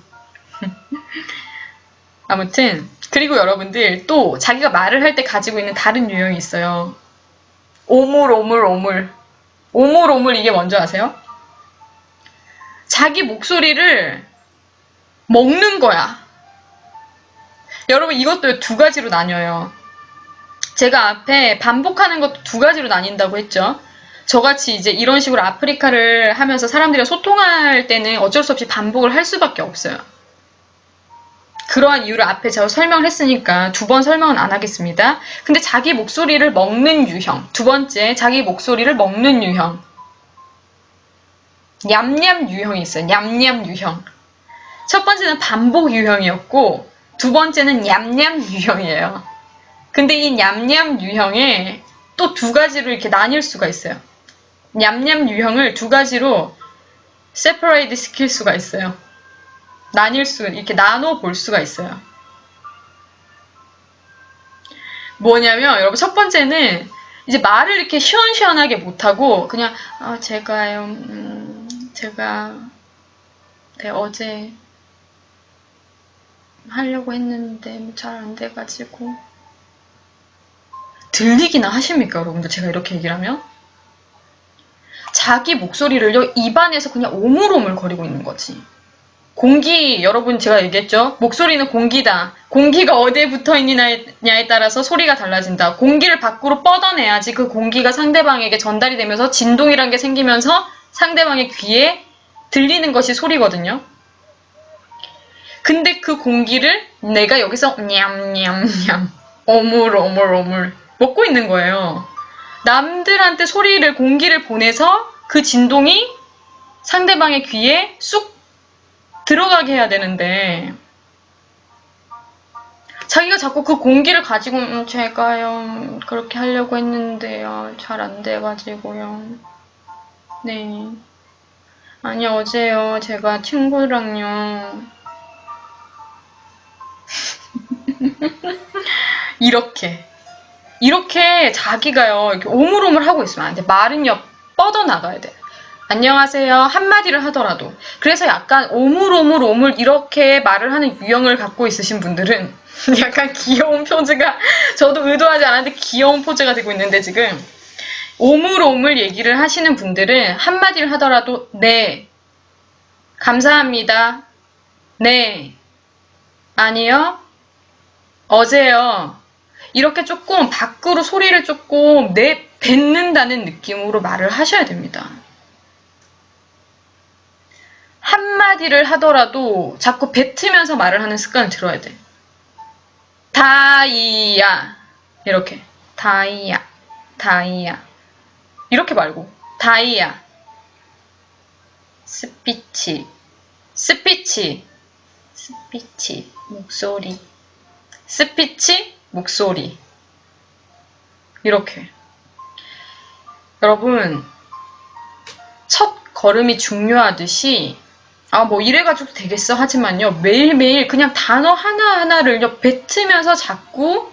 아무튼 그리고 여러분들 또 자기가 말을 할 때 가지고 있는 다른 유형이 있어요. 오물. 이게 뭔지 아세요? 자기 목소리를 먹는 거야. 여러분 이것도 두 가지로 나뉘어요. 제가 앞에 반복하는 것도 두 가지로 나뉜다고 했죠. 저같이 이제 이런 식으로 아프리카를 하면서 사람들이랑 소통할 때는 어쩔 수 없이 반복을 할 수밖에 없어요. 그러한 이유를 앞에 제가 설명을 했으니까 두 번 설명은 안 하겠습니다. 근데 자기 목소리를 먹는 유형. 두 번째, 자기 목소리를 먹는 유형. 냠냠 유형이 있어요. 냠냠 유형. 첫 번째는 반복 유형이었고 두 번째는 냠냠 유형이에요. 근데 이 냠냠 유형에 또 두 가지로 이렇게 나뉠 수가 있어요. 냠냠 유형을 두 가지로 separate 시킬 수가 있어요. 이렇게 나눠 볼 수가 있어요. 뭐냐면 여러분 첫 번째는 이제 말을 이렇게 시원시원하게 못하고 그냥 제가요 제가 어제 하려고 했는데 잘 안 돼가지고. 들리기나 하십니까 여러분들? 제가 이렇게 얘기를 하면 자기 목소리를요 입안에서 그냥 오물오물 거리고 있는 거지. 공기, 여러분 제가 얘기했죠? 목소리는 공기다. 공기가 어디에 붙어있느냐에 따라서 소리가 달라진다. 공기를 밖으로 뻗어내야지 그 공기가 상대방에게 전달이 되면서 진동이란 게 생기면서 상대방의 귀에 들리는 것이 소리거든요. 근데 그 공기를 내가 여기서 냠냠냠 오물 먹고 있는 거예요. 남들한테 공기를 보내서 그 진동이 상대방의 귀에 쑥 들어가게 해야 되는데 자기가 자꾸 그 공기를 가지고 제가요 그렇게 하려고 했는데요 잘 안 돼가지고요. 네. 아니 어제요 제가 친구랑요 이렇게 자기가요 이렇게 오물오물 하고 있으면 안 돼. 말은요 뻗어나가야 돼. 안녕하세요 한마디를 하더라도. 그래서 약간 오물 이렇게 말을 하는 유형을 갖고 있으신 분들은 약간 귀여운 포즈가 저도 의도하지 않았는데 귀여운 포즈가 되고 있는데 지금 오물 얘기를 하시는 분들은 한마디를 하더라도 네 감사합니다 네 아니요 어제요 이렇게 조금 밖으로 소리를 조금 내뱉는다는 느낌으로 말을 하셔야 됩니다. 한마디를 하더라도 자꾸 뱉으면서 말을 하는 습관을 들어야 돼. 다이야 이렇게 다이야 이렇게 말고 다이야 스피치 목소리 스피치 목소리 이렇게. 여러분 첫 걸음이 중요하듯이 뭐 이래가지고 되겠어 하지만요 매일매일 그냥 단어 하나하나를요 뱉으면서 자꾸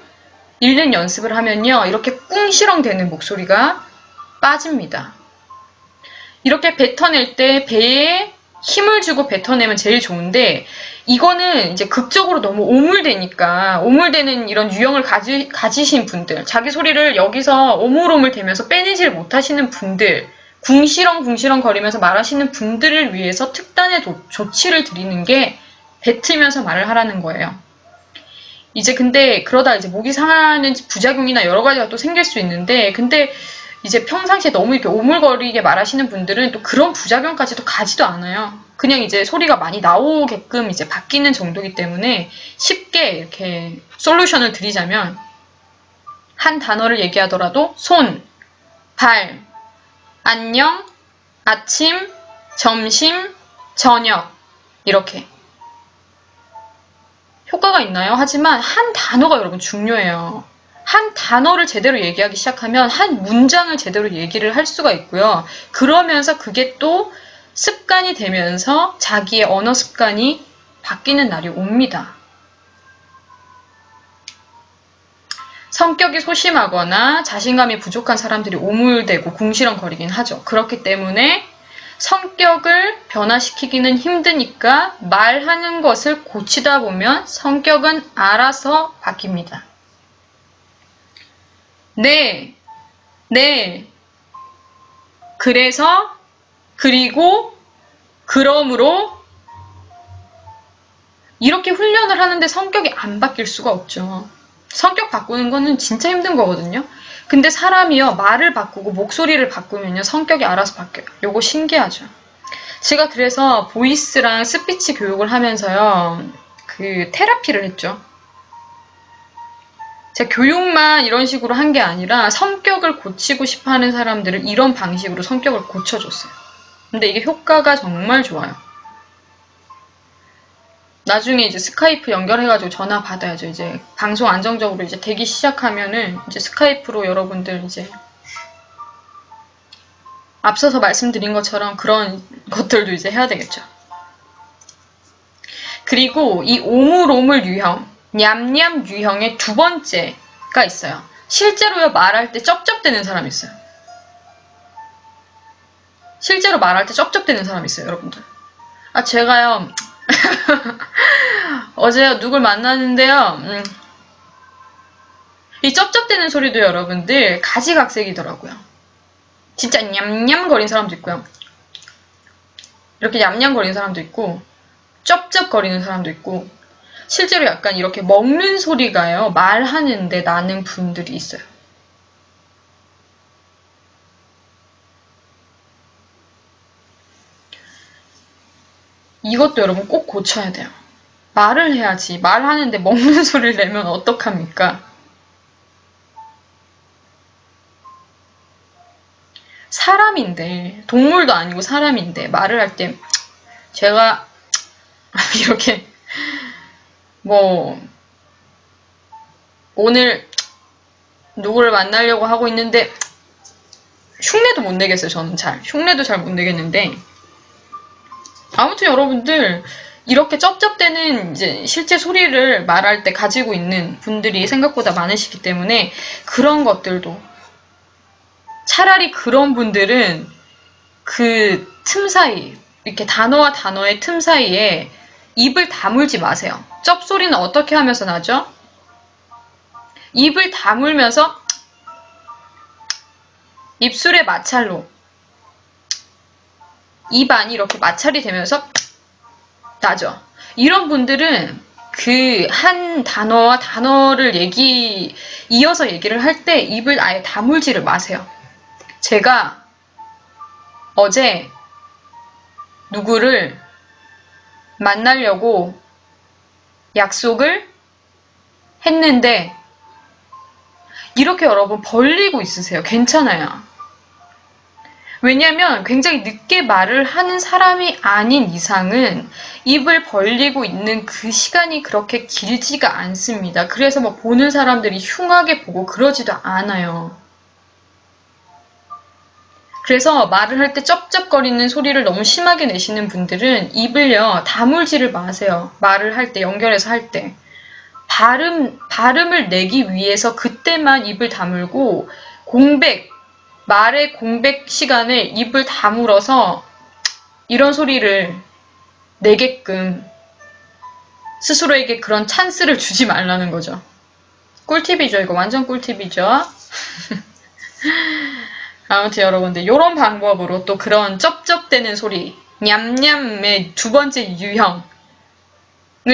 읽는 연습을 하면요. 이렇게 꿍시렁대는 목소리가 빠집니다. 이렇게 뱉어낼 때 배에 힘을 주고 뱉어내면 제일 좋은데 이거는 이제 극적으로 너무 오물대니까 오물대는 이런 유형을 가지신 분들 자기 소리를 여기서 오물오물 대면서 빼내지를 못하시는 분들 궁시렁궁시렁 거리면서 말하시는 분들을 위해서 특단의 조치를 드리는 게 뱉으면서 말을 하라는 거예요. 이제 근데 그러다 이제 목이 상하는 부작용이나 여러 가지가 또 생길 수 있는데 근데 이제 평상시에 너무 이렇게 오물거리게 말하시는 분들은 또 그런 부작용까지도 가지도 않아요. 그냥 이제 소리가 많이 나오게끔 이제 바뀌는 정도이기 때문에 쉽게 이렇게 솔루션을 드리자면 한 단어를 얘기하더라도 손, 발, 안녕, 아침, 점심, 저녁 이렇게 효과가 있나요? 하지만 한 단어가 여러분 중요해요. 한 단어를 제대로 얘기하기 시작하면 한 문장을 제대로 얘기를 할 수가 있고요. 그러면서 그게 또 습관이 되면서 자기의 언어 습관이 바뀌는 날이 옵니다. 성격이 소심하거나 자신감이 부족한 사람들이 오물대고 궁시렁거리긴 하죠. 그렇기 때문에 성격을 변화시키기는 힘드니까 말하는 것을 고치다 보면 성격은 알아서 바뀝니다. 네, 네. 그래서, 그리고, 그러므로 이렇게 훈련을 하는데 성격이 안 바뀔 수가 없죠. 성격 바꾸는 거는 진짜 힘든 거거든요. 근데 사람이요, 말을 바꾸고 목소리를 바꾸면요, 성격이 알아서 바뀌어요. 요거 신기하죠. 제가 그래서 보이스랑 스피치 교육을 하면서요, 그 테라피를 했죠. 제가 교육만 이런 식으로 한 게 아니라 성격을 고치고 싶어 하는 사람들을 이런 방식으로 성격을 고쳐줬어요. 근데 이게 효과가 정말 좋아요. 나중에 이제 스카이프 연결해가지고 전화 받아야죠. 이제 방송 안정적으로 이제 되기 시작하면은 이제 스카이프로 여러분들 이제 앞서서 말씀드린 것처럼 그런 것들도 이제 해야 되겠죠. 그리고 이 오물오물 유형, 냠냠 유형의 두 번째가 있어요. 실제로요 말할 때 쩝쩝대는 사람이 있어요. 실제로 말할 때 쩝쩝대는 사람이 있어요, 여러분들. 아 제가요 어제 누굴 만났는데요. 이 쩝쩝대는 소리도 여러분들 가지각색이더라고요. 진짜 냠냠 거리는 사람도 있고요. 이렇게 냠냠 거리는 사람도 있고 쩝쩝 거리는 사람도 있고 실제로 약간 이렇게 먹는 소리가요. 말하는데 나는 분들이 있어요. 이것도 여러분 꼭 고쳐야 돼요. 말을 해야지. 말하는데 먹는 소리를 내면 어떡합니까? 사람인데, 동물도 아니고 사람인데 말을 할 때 제가 이렇게 뭐 오늘 누구를 만나려고 하고 있는데 흉내도 못 내겠어요. 저는 흉내도 잘 못 내겠는데 아무튼 여러분들 이렇게 쩝쩝대는 이제 실제 소리를 말할 때 가지고 있는 분들이 생각보다 많으시기 때문에 그런 것들도 차라리 그런 분들은 그 틈 사이 이렇게 단어와 단어의 틈 사이에 입을 다물지 마세요. 쩝소리는 어떻게 하면서 나죠? 입을 다물면서 입술의 마찰로 입안이 이렇게 마찰이 되면서 나죠. 이런 분들은 그 한 단어와 단어를 이어서 얘기를 할 때 입을 아예 다물지를 마세요. 제가 어제 누구를 만나려고 약속을 했는데 이렇게 여러분 벌리고 있으세요. 괜찮아요. 왜냐하면 굉장히 늦게 말을 하는 사람이 아닌 이상은 입을 벌리고 있는 그 시간이 그렇게 길지가 않습니다. 그래서 뭐 보는 사람들이 흉하게 보고 그러지도 않아요. 그래서 말을 할 때 쩝쩝거리는 소리를 너무 심하게 내시는 분들은 입을요 다물지를 마세요. 말을 할 때, 연결해서 할 때. 발음을 내기 위해서 그때만 입을 다물고 말의 공백 시간에 입을 다물어서 이런 소리를 내게끔 스스로에게 그런 찬스를 주지 말라는 거죠. 꿀팁이죠. 이거 완전 꿀팁이죠. 아무튼 여러분들 이런 방법으로 또 그런 쩝쩝대는 소리 냠냠의 두 번째 유형을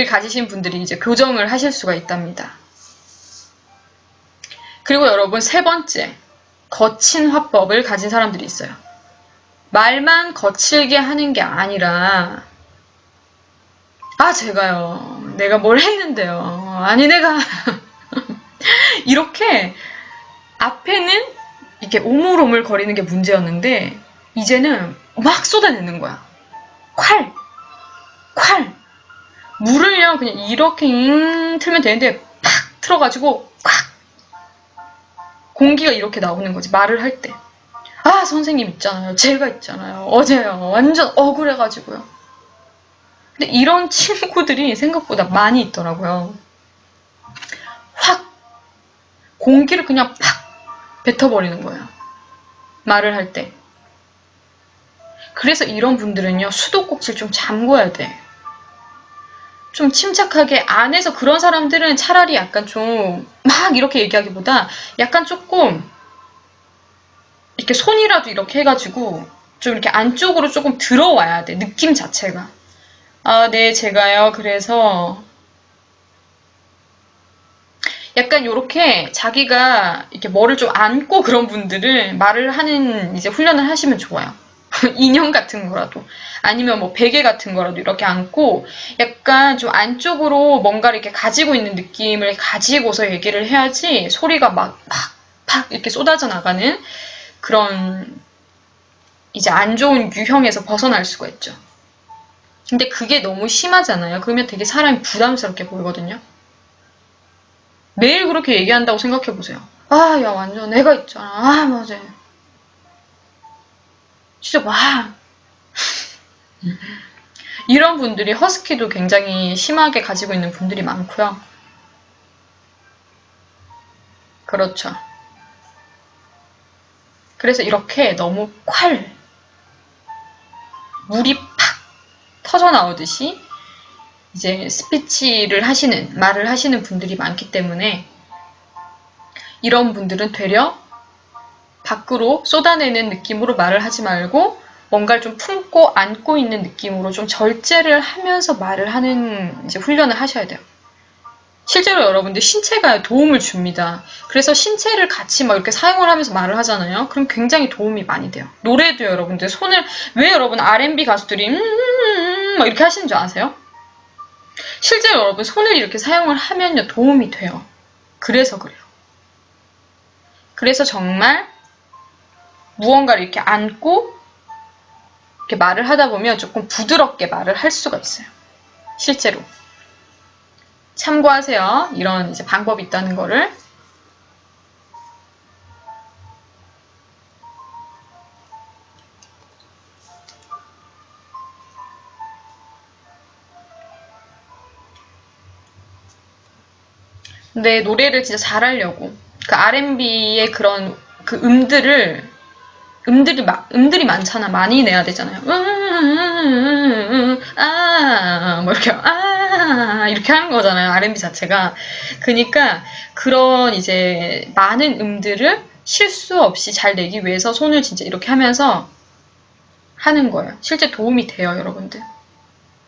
가지신 분들이 이제 교정을 하실 수가 있답니다. 그리고 여러분 세 번째 거친 화법을 가진 사람들이 있어요. 말만 거칠게 하는 게 아니라 제가요. 내가 뭘 했는데요. 아니 내가 이렇게 앞에는 이렇게 오물오물 거리는 게 문제였는데 이제는 막 쏟아내는 거야. 콸! 물을요 그냥 이렇게 틀면 되는데 팍 틀어가지고 콱! 공기가 이렇게 나오는 거지. 말을 할 때. 선생님 있잖아요. 제가 있잖아요. 어제요. 완전 억울해가지고요. 근데 이런 친구들이 생각보다 많이 있더라고요. 확! 공기를 그냥 팍! 뱉어버리는 거예요. 말을 할 때. 그래서 이런 분들은요. 수도꼭지를 좀 잠궈야 돼. 좀 침착하게 안에서 그런 사람들은 차라리 약간 좀 막 이렇게 얘기하기보다 약간 조금 이렇게 손이라도 이렇게 해가지고 좀 이렇게 안쪽으로 조금 들어와야 돼. 느낌 자체가. 네, 제가요. 그래서 약간 요렇게 자기가 이렇게 뭐를 좀 안고 그런 분들은 말을 하는 이제 훈련을 하시면 좋아요. 인형 같은 거라도 아니면 뭐 베개 같은 거라도 이렇게 안고 약간 좀 안쪽으로 뭔가를 이렇게 가지고 있는 느낌을 가지고서 얘기를 해야지 소리가 막 이렇게 쏟아져 나가는 그런 이제 안 좋은 유형에서 벗어날 수가 있죠. 근데 그게 너무 심하잖아요. 그러면 되게 사람이 부담스럽게 보이거든요. 매일 그렇게 얘기한다고 생각해보세요. 야 완전 애가 있잖아. 맞아. 진짜 와. 이런 분들이 허스키도 굉장히 심하게 가지고 있는 분들이 많고요. 그렇죠. 그래서 이렇게 너무 물이 팍 터져 나오듯이 이제 스피치를 말을 하시는 분들이 많기 때문에 이런 분들은 되려 밖으로 쏟아내는 느낌으로 말을 하지 말고 뭔가를 좀 품고 안고 있는 느낌으로 좀 절제를 하면서 말을 하는 이제 훈련을 하셔야 돼요. 실제로 여러분들 신체가 도움을 줍니다. 그래서 신체를 같이 막 이렇게 사용을 하면서 말을 하잖아요. 그럼 굉장히 도움이 많이 돼요. 노래도 여러분들 왜 여러분 R&B 가수들이 막 이렇게 하시는 줄 아세요? 실제로 여러분 손을 이렇게 사용을 하면요 도움이 돼요. 그래서 그래요. 그래서 정말 무언가를 이렇게 안고 이렇게 말을 하다 보면 조금 부드럽게 말을 할 수가 있어요. 실제로. 참고하세요. 이런 이제 방법이 있다는 거를. 근데 노래를 진짜 잘하려고 그 R&B의 그런 그 음들이 많잖아. 많이 내야 되잖아요. 뭐 이렇게 이렇게 하는 거잖아요. R&B 자체가. 그러니까 그런 이제 많은 음들을 실수 없이 잘 내기 위해서 손을 진짜 이렇게 하면서 하는 거예요. 실제 도움이 돼요, 여러분들.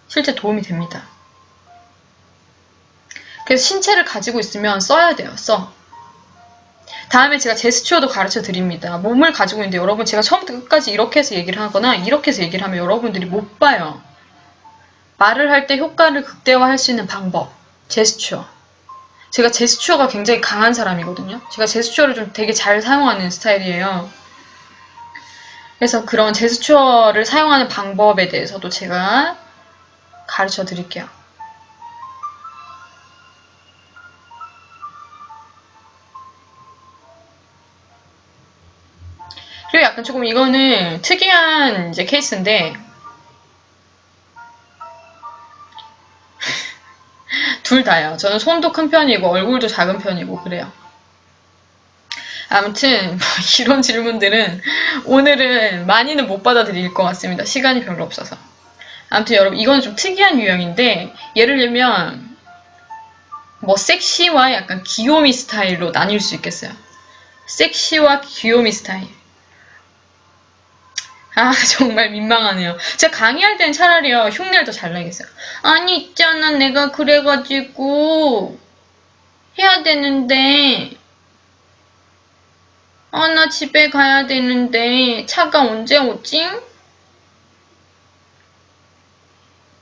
실제 도움이 됩니다. 그래서 신체를 가지고 있으면 써야 돼요. 다음에 제가 제스처도 가르쳐 드립니다. 몸을 가지고 있는데 여러분 제가 처음부터 끝까지 이렇게 해서 얘기를 하거나 이렇게 해서 얘기를 하면 여러분들이 못 봐요. 말을 할 때 효과를 극대화할 수 있는 방법. 제스처. 제가 제스처가 굉장히 강한 사람이거든요. 제가 제스처를 좀 되게 잘 사용하는 스타일이에요. 그래서 그런 제스처를 사용하는 방법에 대해서도 제가 가르쳐 드릴게요. 그리고 약간 조금 이거는 특이한 이제 케이스인데 둘 다요. 저는 손도 큰 편이고 얼굴도 작은 편이고 그래요. 아무튼 이런 질문들은 오늘은 많이는 못 받아들일 것 같습니다. 시간이 별로 없어서. 아무튼 여러분 이건 좀 특이한 유형인데 예를 들면 뭐 섹시와 약간 귀요미 스타일로 나뉠 수 있겠어요. 섹시와 귀요미 스타일. 아 정말 민망하네요. 제가 강의할 땐 차라리요 흉내를 더 잘 내겠어요. 아니 있잖아 내가 그래가지고 해야 되는데 아 나 집에 가야 되는데 차가 언제 오지?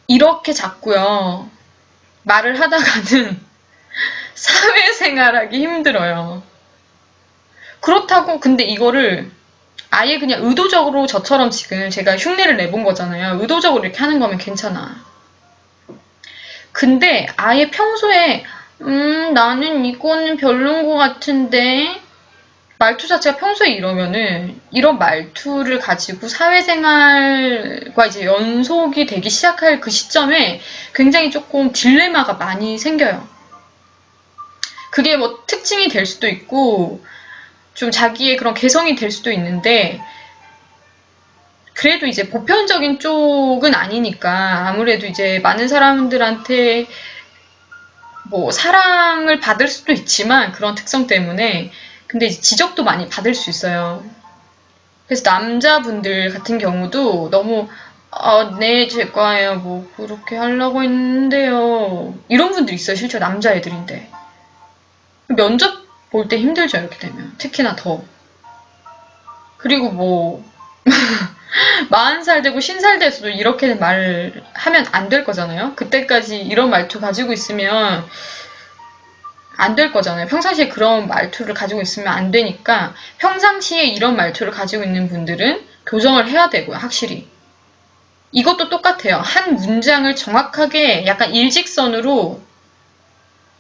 이렇게 자꾸요 말을 하다가는 사회생활하기 힘들어요. 그렇다고 근데 이거를 아예 그냥 의도적으로 저처럼 지금 제가 흉내를 내본 거잖아요. 의도적으로 이렇게 하는 거면 괜찮아. 근데 아예 평소에 나는 이거는 별론 것 같은데 말투 자체가 평소에 이러면은 이런 말투를 가지고 사회생활과 이제 연속이 되기 시작할 그 시점에 굉장히 조금 딜레마가 많이 생겨요. 그게 뭐 특징이 될 수도 있고 좀 자기의 그런 개성이 될 수도 있는데 그래도 이제 보편적인 쪽은 아니니까 아무래도 이제 많은 사람들한테 뭐 사랑을 받을 수도 있지만 그런 특성 때문에 근데 이제 지적도 많이 받을 수 있어요. 그래서 남자분들 같은 경우도 너무 네, 제 거예요. 뭐 그렇게 하려고 했는데요. 이런 분들 있어요. 실제 남자애들인데. 면접 볼 때 힘들죠. 이렇게 되면. 특히나 더. 그리고 뭐 40살 되고 50살 돼서도 이렇게 말을 하면 안 될 거잖아요. 그때까지 이런 말투 가지고 있으면 안 될 거잖아요. 평상시에 그런 말투를 가지고 있으면 안 되니까 평상시에 이런 말투를 가지고 있는 분들은 교정을 해야 되고요. 확실히. 이것도 똑같아요. 한 문장을 정확하게 약간 일직선으로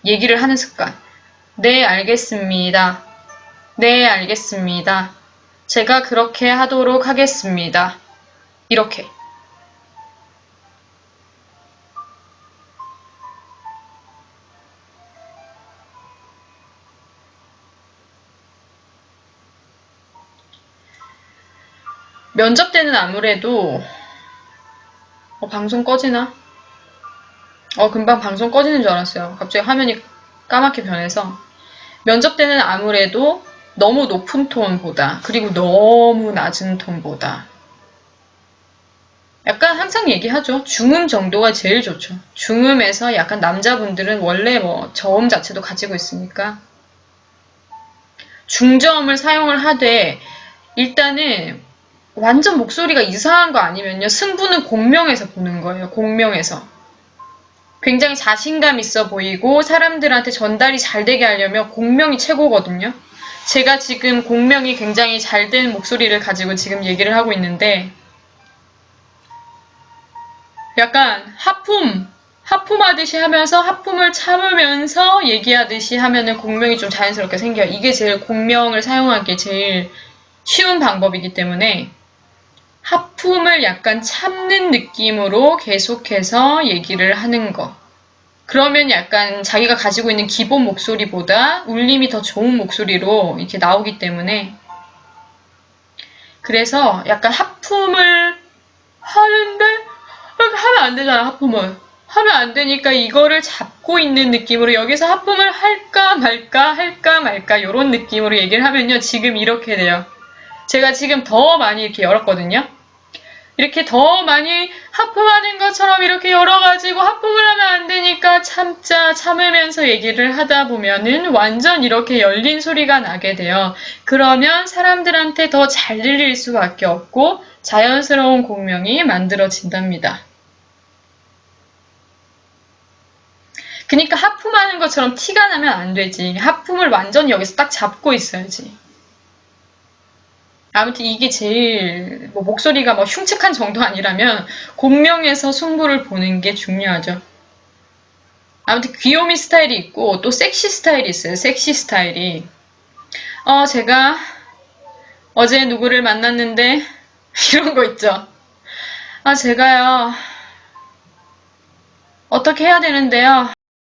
얘기를 하는 습관. 네, 알겠습니다. 네, 알겠습니다. 제가 그렇게 하도록 하겠습니다. 이렇게. 면접 때는 아무래도 방송 꺼지나? 금방 방송 꺼지는 줄 알았어요. 갑자기 화면이 까맣게 변해서. 면접 때는 아무래도 너무 높은 톤보다 그리고 너무 낮은 톤보다 약간 항상 얘기하죠. 중음 정도가 제일 좋죠. 중음에서 약간 남자분들은 원래 뭐 저음 자체도 가지고 있으니까 중저음을 사용을 하되 일단은 완전 목소리가 이상한 거 아니면요. 승부는 공명에서 보는 거예요. 공명에서. 굉장히 자신감 있어 보이고 사람들한테 전달이 잘 되게 하려면 공명이 최고거든요. 제가 지금 공명이 굉장히 잘 된 목소리를 가지고 지금 얘기를 하고 있는데 약간 하품하듯이 하면서 하품을 참으면서 얘기하듯이 하면은 공명이 좀 자연스럽게 생겨요. 이게 제일 공명을 사용하기에 제일 쉬운 방법이기 때문에 하품을 약간 참는 느낌으로 계속해서 얘기를 하는 거. 그러면 약간 자기가 가지고 있는 기본 목소리보다 울림이 더 좋은 목소리로 이렇게 나오기 때문에 그래서 약간 하품을 하는데 하면 안 되잖아. 하품을 하면 안 되니까 이거를 잡고 있는 느낌으로 여기서 하품을 할까 말까 이런 느낌으로 얘기를 하면요. 지금 이렇게 돼요. 제가 지금 더 많이 이렇게 열었거든요. 이렇게 더 많이 하품하는 것처럼 이렇게 열어가지고 하품을 하면 안 되니까 참으면서 얘기를 하다 보면은 완전 이렇게 열린 소리가 나게 돼요. 그러면 사람들한테 더 잘 들릴 수밖에 없고 자연스러운 공명이 만들어진답니다. 그러니까 하품하는 것처럼 티가 나면 안 되지. 하품을 완전히 여기서 딱 잡고 있어야지. 아무튼 이게 제일 목소리가 흉측한 정도 아니라면 공명에서 승부를 보는 게 중요하죠. 아무튼 귀요미 스타일이 있고 또 섹시 스타일이 있어요. 섹시 스타일이. 제가 어제 누구를 만났는데 이런 거 있죠. 제가요 어떻게 해야 되는데요.